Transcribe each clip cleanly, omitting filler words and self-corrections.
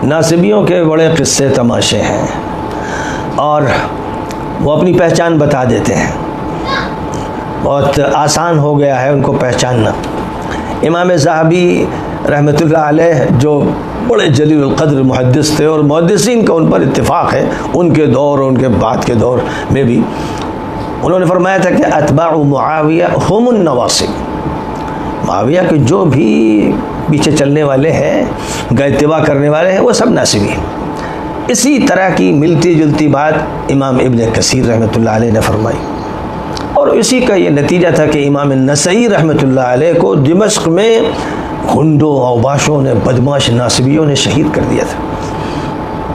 ناصبیوں کے بڑے قصے تماشے ہیں اور وہ اپنی پہچان بتا دیتے ہیں، بہت آسان ہو گیا ہے ان کو پہچاننا۔ امام ذہبی رحمۃ اللہ علیہ جو بڑے جلیل القدر محدث تھے، اور محدثین کا ان پر اتفاق ہے ان کے دور اور ان کے بعد کے دور میں بھی، انہوں نے فرمایا تھا کہ اتباع معاویہ ہم النواصب، معاویہ کے جو بھی پیچھے چلنے والے ہیں، کا اتباع کرنے والے ہیں، وہ سب ناصبی ہیں۔ اسی طرح کی ملتی جلتی بات امام ابن کثیر رحمۃ اللہ علیہ نے فرمائی، اور اسی کا یہ نتیجہ تھا کہ امام النسائی رحمۃ اللہ علیہ کو دمشق میں گھنڈوں اوباشوں نے، بدماش ناصبیوں نے شہید کر دیا تھا۔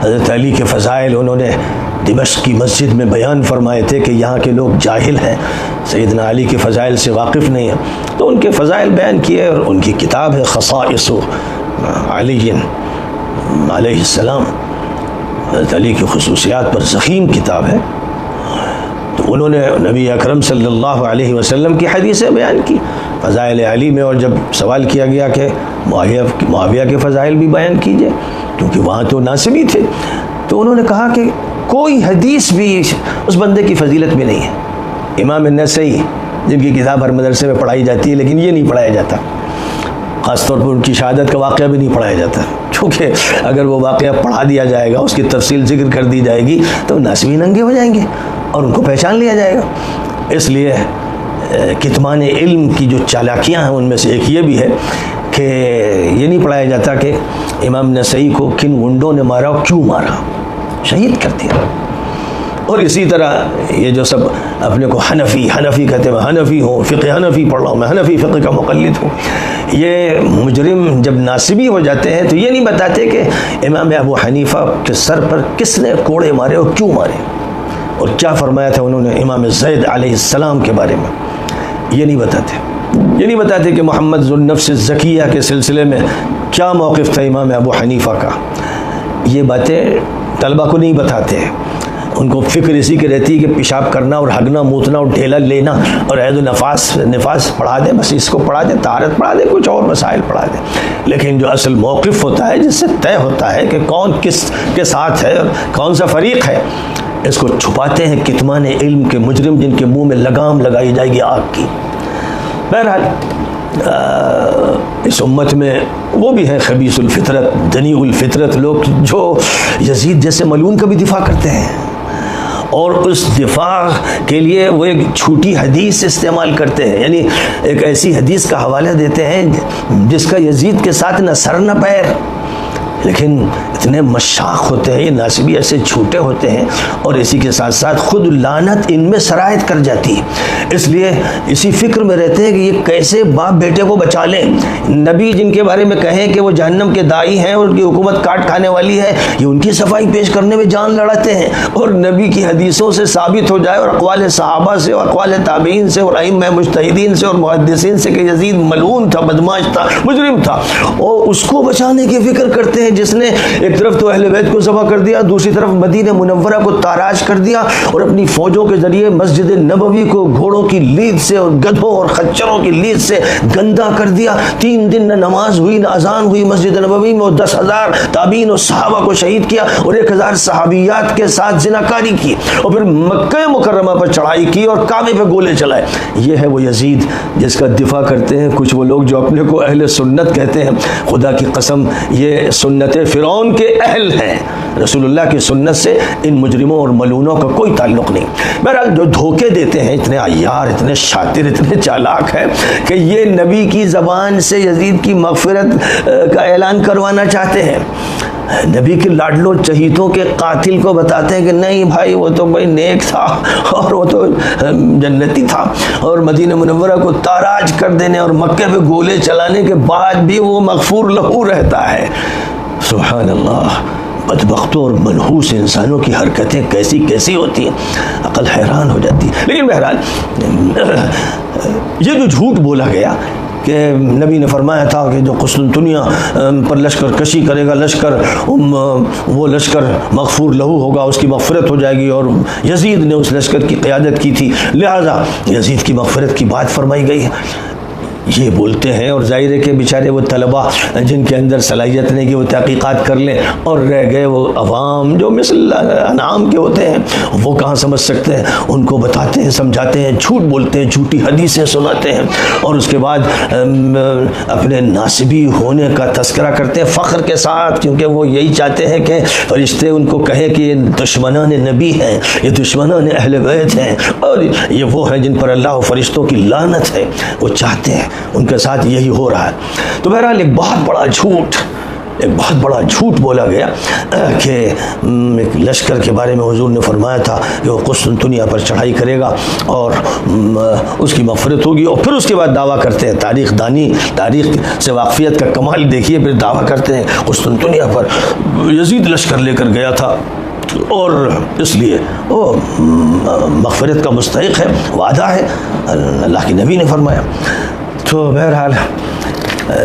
حضرت علی کے فضائل انہوں نے دمشق کی مسجد میں بیان فرمائے تھے کہ یہاں کے لوگ جاہل ہیں، سیدنا علی کے فضائل سے واقف نہیں ہیں، تو ان کے فضائل بیان کیے، اور ان کی کتاب ہے خصائص علی علیہ السلام، حضرت علی کی خصوصیات پر ضخیم کتاب ہے۔ تو انہوں نے نبی اکرم صلی اللہ علیہ وسلم کی حدیثیں بیان کی فضائل علی میں، اور جب سوال کیا گیا کہ معاویہ کے فضائل بھی بیان کیجئے کیونکہ وہاں تو ناصبی تھے، تو انہوں نے کہا کہ کوئی حدیث بھی اس بندے کی فضیلت میں نہیں ہے۔ امام النسائی جن کی کتاب ہر مدرسے میں پڑھائی جاتی ہے، لیکن یہ نہیں پڑھایا جاتا، خاص طور پر ان کی شہادت کا واقعہ بھی نہیں پڑھایا جاتا، چونکہ اگر وہ واقعہ پڑھا دیا جائے گا، اس کی تفصیل ذکر کر دی جائے گی، تو ناصبی ننگے ہو جائیں گے اور ان کو پہچان لیا جائے گا۔ اس لیے کتمان علم کی جو چالاکیاں ہیں ان میں سے ایک یہ بھی ہے کہ یہ نہیں پڑھایا جاتا کہ امام نسائی کو کن گنڈوں نے مارا اور کیوں مارا، شہید کر دیا۔ اور اسی طرح یہ جو سب اپنے کو حنفی کہتے ہیں، حنفی ہوں، فقہ حنفی پڑھ رہا ہوں میں، حنفی فقہ کا مقلد ہوں، یہ مجرم جب ناصبی ہو جاتے ہیں تو یہ نہیں بتاتے کہ امام ابو حنیفہ کے سر پر کس نے کوڑے مارے اور کیوں مارے، اور کیا فرمایا تھا انہوں نے امام زید علیہ السلام کے بارے میں، یہ نہیں بتاتے کہ محمد ذو النفس الزکیہ کے سلسلے میں کیا موقف تھا امام ابو حنیفہ کا۔ یہ باتیں طلبہ کو نہیں بتاتے، ان کو فکر اسی کی رہتی ہے کہ پیشاب کرنا اور ہگنا، موتنا اور ڈھیلا لینا اور عید و نفاس پڑھا دیں، بس اس کو پڑھا دیں، طہارت پڑھا دیں، کچھ اور مسائل پڑھا دیں، لیکن جو اصل موقف ہوتا ہے جس سے طے ہوتا ہے کہ کون کس کے ساتھ ہے اور کون سا فریق ہے، اس کو چھپاتے ہیں کتمان علم کے مجرم، جن کے منہ میں لگام لگائی جائے گی آگ کی۔ بہرحال اس امت میں وہ بھی ہیں خبیث الفطرت، دنی الفطرت لوگ، جو یزید جیسے ملعون کا بھی دفاع کرتے ہیں، اور اس دفاع کے لیے وہ ایک جھوٹی حدیث استعمال کرتے ہیں، یعنی ایک ایسی حدیث کا حوالہ دیتے ہیں جس کا یزید کے ساتھ نہ سر نہ پیر، لیکن اتنے مشاق ہوتے ہیں یہ ناصبی، ایسے جھوٹے ہوتے ہیں، اور اسی کے ساتھ ساتھ خود لعنت ان میں سرایت کر جاتی ہے، اس لیے اسی فکر میں رہتے ہیں کہ یہ کیسے باپ بیٹے کو بچا لیں۔ نبی جن کے بارے میں کہیں کہ وہ جہنم کے داعی ہیں اور ان کی حکومت کاٹ کھانے والی ہے، یہ ان کی صفائی پیش کرنے میں جان لڑاتے ہیں، اور نبی کی حدیثوں سے ثابت ہو جائے اور اقوال صحابہ سے اور اقوال تابعین سے اور ائمہ مجتہدین سے اور محدثین سے کہ یزید ملعون تھا، بدماش تھا، مجرم تھا، اور اس کو بچانے کی فکر کرتے ہیں جس نے ایک طرف تو اہل بیت کو ذبح کر دیا، دوسری طرف مدینہ منورہ کو تاراج کر دیا، اور اپنی فوجوں کے ذریعے مسجد نبوی کو گھوڑوں کی لید سے اور گدھوں اور خچروں کی لید سے گندا کر دیا۔ 3 دن نہ نماز ہوئی نہ اذان ہوئی مسجد نبوی میں، اور 10,000 تابعین اور صحابہ کو شہید کیا، اور 1,000 صحابیات کے ساتھ زناکاری کی، اور پھر مکہ مکرمہ پر چڑھائی کی اور کعبے پہ گولے چلائے۔ یہ ہے وہ یزید جس کا دفاع کرتے ہیں کچھ وہ لوگ جو اپنے کو اہل سنت کہتے ہیں۔ خدا کی قسم یہ سنت فرعون کے اہل ہیں، رسول اللہ کی سنت سے ان مجرموں اور ملعونوں کا کوئی تعلق نہیں۔ بہرحال جو دھوکے دیتے ہیں، اتنے عیار، اتنے شاطر، اتنے چالاک ہیں کہ یہ نبی کی زبان سے یزید کی مغفرت کا اعلان کروانا چاہتے ہیں، نبی کے لاڈلوں چہیتوں کے قاتل کو بتاتے ہیں کہ نہیں بھائی وہ تو بھائی نیک تھا اور وہ تو جنتی تھا، اور مدینہ منورہ کو تاراج کر دینے اور مکہ پہ گولے چلانے کے بعد بھی وہ مغفور لہو رہتا ہے۔ سبحان اللہ، بدبختوں اور منحوس انسانوں کی حرکتیں کیسی کیسی ہوتی ہیں، عقل حیران ہو جاتی ہے۔ لیکن بہرحال یہ جو جھوٹ بولا گیا کہ نبی نے فرمایا تھا کہ جو قسطنطنیہ پر لشکر کشی کرے گا لشکر، وہ لشکر مغفور لہو ہوگا، اس کی مغفرت ہو جائے گی، اور یزید نے اس لشکر کی قیادت کی تھی، لہذا یزید کی مغفرت کی بات فرمائی گئی ہے۔ یہ بولتے ہیں، اور ظاہر ہے کہ بیچارے وہ طلباء جن کے اندر صلاحیت نہیں کہ وہ تحقیقات کر لیں، اور رہ گئے وہ عوام جو مثل انعام کے ہوتے ہیں، وہ کہاں سمجھ سکتے ہیں؟ ان کو بتاتے ہیں، سمجھاتے ہیں، جھوٹ بولتے ہیں، جھوٹی حدیثیں سناتے ہیں، اور اس کے بعد اپنے ناسبی ہونے کا تذکرہ کرتے ہیں فخر کے ساتھ، کیونکہ وہ یہی چاہتے ہیں کہ فرشتے ان کو کہیں کہ یہ دشمنان نبی ہیں، یہ دشمنان اہل بیت ہیں، اور یہ وہ ہیں جن پر اللہ و فرشتوں کی لعنت ہے۔ وہ چاہتے ہیں، ان کے ساتھ یہی ہو رہا ہے۔ تو بہرحال ایک بہت بڑا جھوٹ بولا گیا کہ ایک لشکر کے بارے میں حضور نے فرمایا تھا کہ وہ قسطنطنیہ پر چڑھائی کرے گا اور اس کی مغفرت ہوگی، اور پھر اس کے بعد دعویٰ کرتے ہیں، تاریخ دانی، تاریخ سے واقفیت کا کمال دیکھیے، پھر دعویٰ کرتے ہیں قسطنطنیہ پر یزید لشکر لے کر گیا تھا اور اس لیے وہ مغفرت کا مستحق ہے، وعدہ ہے، اللہ کے نبی نے فرمایا۔ تو بہرحال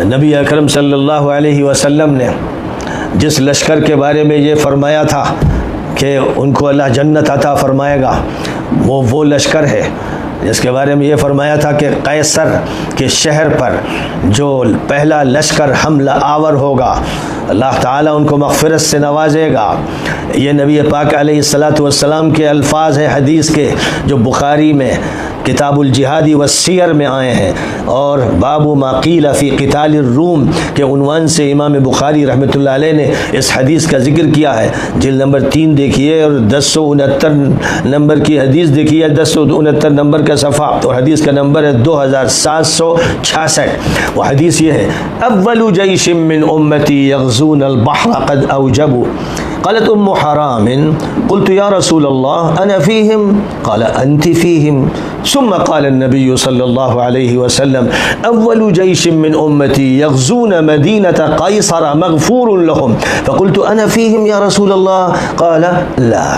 نبی اکرم صلی اللہ علیہ وسلم نے جس لشکر کے بارے میں یہ فرمایا تھا کہ ان کو اللہ جنت عطا فرمائے گا، وہ لشکر ہے جس کے بارے میں یہ فرمایا تھا کہ قیصر کے شہر پر جو پہلا لشکر حملہ آور ہوگا، اللہ تعالیٰ ان کو مغفرت سے نوازے گا۔ یہ نبی پاک علیہ الصلاۃ والسلام کے الفاظ ہیں حدیث کے، جو بخاری میں کتاب الجہادی والسیر میں آئے ہیں، اور باب ما قیل فی قتال الروم کے عنوان سے امام بخاری رحمۃ اللہ علیہ نے اس حدیث کا ذکر کیا ہے۔ جلد نمبر 3 دیکھیے اور 1069 نمبر کی حدیث دیکھیے، 1069 نمبر کا صفحہ، اور حدیث کا نمبر ہے 2766۔ وہ حدیث یہ ہے، اول جیش من امتی یغزون البحر قد اوجبوا، قالت ام حرام قلت یا رسول اللہ انا فیہم قال انت فیہم، ثم قال النبی صلی اللہ علیہ وسلم اول جیش من امتی یغزون مدینة قیصر مغفور لهم، فقلت انا فیہم یا رسول اللہ قال لا۔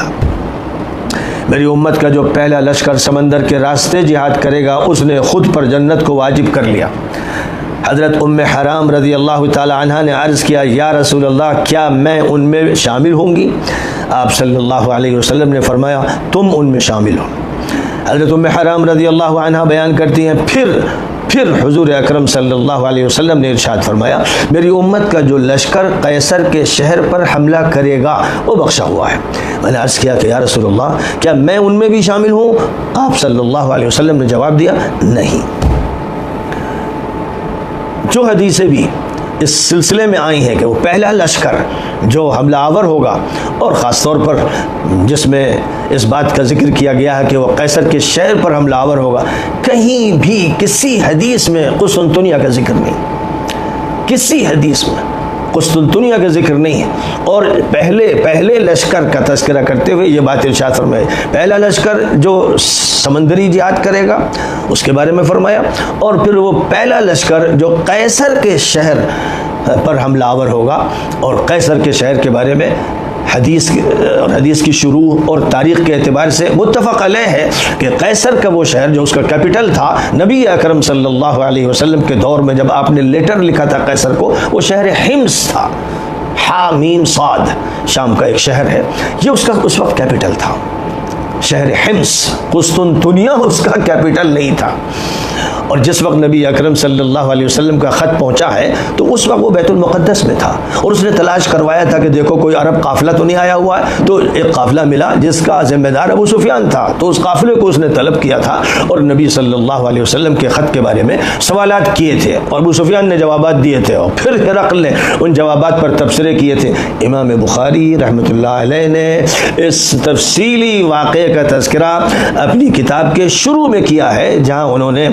میری امت کا جو پہلا لشکر سمندر کے راستے جہاد کرے گا، اس نے خود پر جنت کو واجب کر لیا۔ حضرت ام حرام رضی اللہ تعالی عنہ نے عرض کیا، یا رسول اللہ کیا میں ان میں شامل ہوں گی؟ آپ صلی اللہ علیہ وسلم نے فرمایا تم ان میں شامل ہو۔ حضرت ام حرام رضی اللہ عنہ بیان کرتی ہیں، پھر حضور اکرم صلی اللہ علیہ وسلم نے ارشاد فرمایا، میری امت کا جو لشکر قیصر کے شہر پر حملہ کرے گا وہ بخشا ہوا ہے۔ میں نے عرض کیا کہ یا رسول اللہ کیا میں ان میں بھی شامل ہوں؟ آپ صلی اللہ علیہ وسلم نے جواب دیا نہیں۔ جو حدیثیں بھی اس سلسلے میں آئی ہیں کہ وہ پہلا لشکر جو حملہ آور ہوگا، اور خاص طور پر جس میں اس بات کا ذکر کیا گیا ہے کہ وہ قیصر کے شہر پر حملہ آور ہوگا، کہیں بھی کسی حدیث میں قسطنطنیہ کا ذکر نہیں، کسی حدیث میں قسطنطنیہ کا ذکر نہیں ہے۔ اور پہلے لشکر کا تذکرہ کرتے ہوئے یہ بات ارشاد فرمائے، پہلا لشکر جو سمندری جہاد کرے گا اس کے بارے میں فرمایا، اور پھر وہ پہلا لشکر جو قیصر کے شہر پر حملہ آور ہوگا، اور قیصر کے شہر کے بارے میں حدیث کی شروع اور تاریخ کے اعتبار سے متفق علیہ ہے کہ قیصر کا وہ شہر جو اس کا کیپٹل تھا، نبی اکرم صلی اللہ علیہ وسلم کے دور میں جب آپ نے لیٹر لکھا تھا قیصر کو، وہ شہر حمص تھا، حامیم صاد، شام کا ایک شہر ہے، یہ اس کا اس وقت کیپٹل تھا، شہر حمص۔ قسطنطنیہ اس کا کیپٹل نہیں تھا۔ اور جس وقت نبی اکرم صلی اللہ علیہ وسلم کا خط پہنچا ہے تو اس وقت وہ بیت المقدس میں تھا، اور اس نے تلاش کروایا تھا کہ دیکھو کوئی عرب قافلہ تو نہیں آیا ہوا ہے، تو ایک قافلہ ملا جس کا ذمہ دار ابو سفیان تھا، تو اس قافلے کو اس نے طلب کیا تھا، اور نبی صلی اللہ علیہ وسلم کے خط کے بارے میں سوالات کیے تھے، اور ابو سفیان نے جوابات دیے تھے، اور پھر ہرقل نے ان جوابات پر تبصرے کیے تھے۔ امام بخاری رحمۃ اللہ علیہ نے اس تفصیلی واقعے کا تذکرہ اپنی کتاب کے شروع میں کیا ہے، جہاں انہوں نے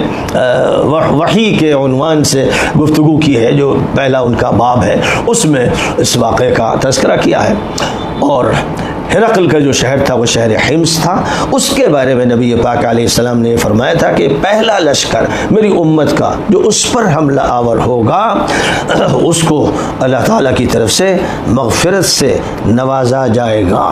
وحی کے عنوان سے گفتگو کی ہے، جو پہلا ان کا باب ہے، اس میں اس واقعے کا تذکرہ کیا ہے۔ اور ہرقل کا جو شہر تھا وہ شہر حمص تھا، اس کے بارے میں نبی پاک علیہ السلام نے فرمایا تھا کہ پہلا لشکر میری امت کا جو اس پر حملہ آور ہوگا، اس کو اللہ تعالیٰ کی طرف سے مغفرت سے نوازا جائے گا۔